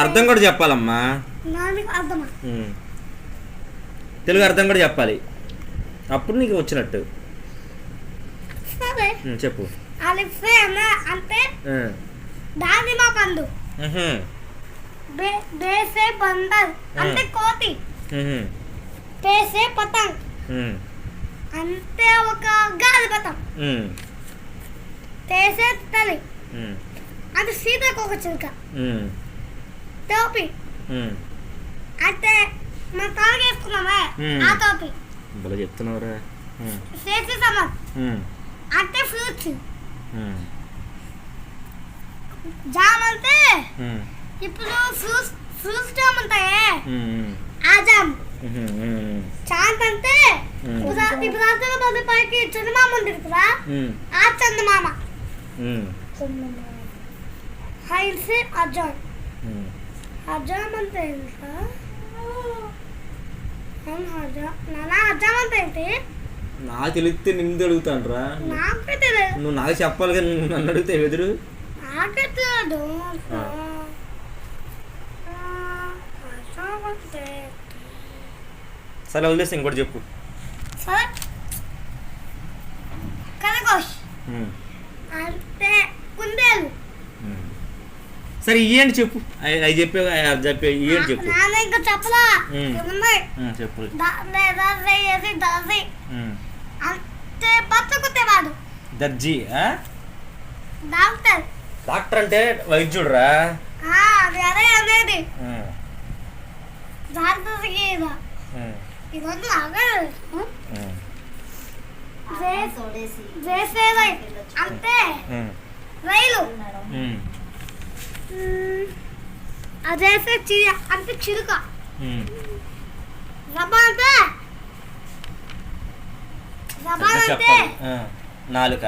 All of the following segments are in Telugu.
అర్థం కూడా చెప్పాలమ్మా, తెలుగు అర్థం కూడా చెప్పాలి, అప్పుడు నీకు వచ్చినట్టు. చెప్పు. అంటే దానిమ్మ పండు, బేసే బందర్ అంటే కోతి, పేసే పతంగ్ అంటే ఒక గాలిపటం, తేసే తల్లి అంటే సీతాకోక చిలుక, టోపీ అంటే మనం తాగేసుకున్నామే ఆ టోపీ. చెప్తున్నావురా. చేసే సమర్ అంటే ఫ్రూట్స్, జామ్ అంటే ఇప్పుడు ఫ్రూట్స్ జామ్ ఉంటాయే ఆ జామ్. చాంత్ అంటే ఇప్పుడు పైకి చందమామ ఉంటుంది కదా ఆ చందమామ. హైల్స్ అజామ్, అజామ్ అంటే అజామ్ అంటే ఏంటి? నాకు తెలిస్తే నిన్ను అడుగుతాను రా. నాకే తెలియదు. నువ్వు నాకు చెప్పాలి కానీ నువ్వు నన్ను అడిగితే ఎదురు. నాకే తెలియదు. సరే వదిలేసి ఇంకోటి చెప్పు. సరే కనకోష్ అంటే కుందేలు. సరే ఇయ్యండి చెప్పు, అవి చెప్పే ఇయ్యండి చెప్పు. ఇంకా చెప్పలా చెప్పు. అంటే బత్త కుట్టేవాడు దర్జీ. డాక్టర్. డాక్టర్ అంటే వైద్యుడు రా. అది అదే అనేది ఇవన్నీ అంటే రైలు, అదేసే అంటే చిలుక, రబ్బా అంటే నాలుక.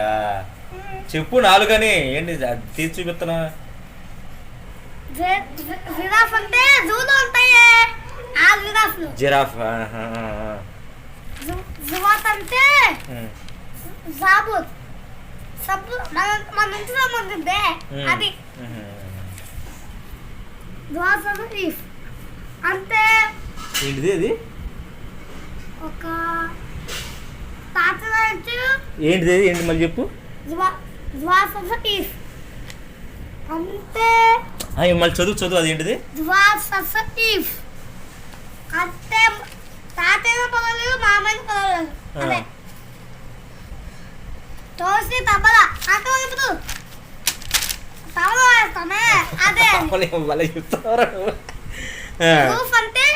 చెప్పు నాలుగని ఏంటి తీసి చూపిస్తున్నా. జిరాఫ్ అంటే జూలో ఉంటాయే ఆ జిరాఫ్లు. జిరాఫ్. జువాత్ అంటే జాబూత్, సబ్బు మన నుంచి సంబంధిందే అది. జ్వాసీఫ్ అంటే ఏంటిది అది? ఒక తాత ఏంటిది? ఏంటి మళ్ళీ చెప్పు. జ్వాసీఫ్ అంటే మళ్ళీ చదువు అది ఏంటిది? జ్వాసీఫ్ అంటే తాతయ్య పదవులు మామయ్య పదవులు. అదే తోసి తబలా అంటే ఇప్పుడు తబలా వేస్తామే అదే. రూఫ్ అంటే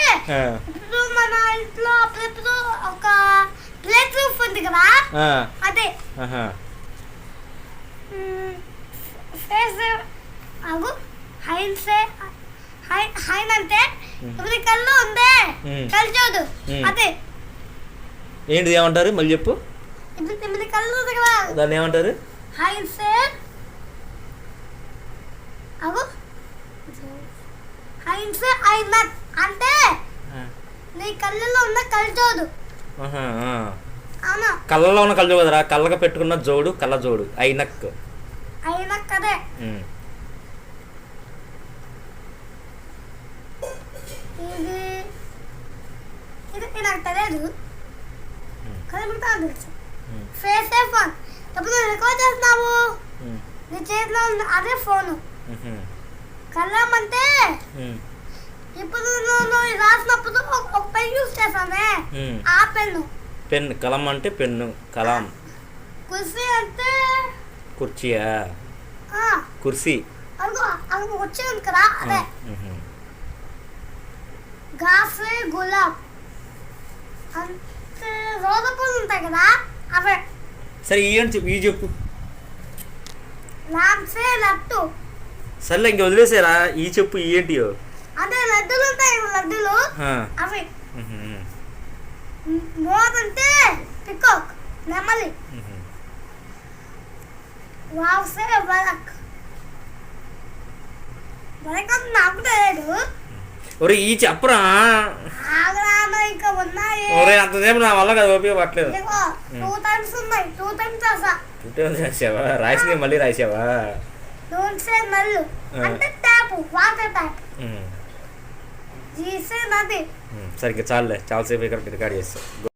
ఇప్పుడు మన ఇంట్లో అప్పుడప్పుడు ఒక ప్లేట్ రూఫ్ ఉంది కదా అదే. ఫేస్ అగు హైన్సే హైన్ అంటే ఇప్పుడు కళ్ళు ఉందే కళ్ళు చూడు అదే. ఏంటిది ఏమంటారు మళ్ళీ చెప్పు. ఇప్పుడు కళ్ళు ఉంది కదా దాన్ని ఏమంటారు? హైన్సే అగు హైన్సే ఐనక్ అంటే నీ కళ్ళల్లో ఉన్న కళ్ళు చూడు. కళ్ళలో ఉన్న కళ్ళు కదరా, కళ్ళగా పెట్టుకున్న జోడు కళ్ళ జోడు ఐనక్. ఐనక్ అదే. ఇది నాకు తెలియదు కదా, తెలుసు. ఫేస్ ఫోన్ ఇప్పుడు రికార్డ్ చేస్తున్నావు నీ చేతిలో ఉంది అదే ఫోను. కలం అంటే ఇప్పుడు నువ్వు రాసినప్పుడు ఒక పెన్ యూజ్ చేస్తానే ఆ పెన్ను. పెన్. కలం అంటే పెన్ను, కలాం. కుర్సీ అంటే కుర్చీయా? కుర్సీ. అది వచ్చేది కదా అదే. గాసే గులాబ్ అంటే రోజు పూలు ఉంటాయి కదా అవే. సరే ఇవి చెప్పు. లాంసే లడ్డు. సర్లే ఇంక వదిలేసారా, ఈ చెప్పు ఏంటియో. అదే లడ్డూలు ఉంటాయి లడ్డూలు అవి. మోర్ అంటే పికాక్ నెమలి. వావ్సే వరక్. వరక్ అంటే నాకు తెలియదు. ఒరే ఈ చెప్పరా. ఇంకా ఉన్నాయి. ఒరే అంతసేపు నా వల్ల కదా ఉపయోగపడలేదు. 2 times ఉన్నాయి. 2 times రాసావా? రాసింది మళ్ళీ రాసావా? నల్లు అంటే ట్యాప్ వాటర్ ట్యాప్ జీసే నది. సరిగ్గా చాలులే, చాలాసేపు ఇక్కడ రికార్డ్ చేస్తావు.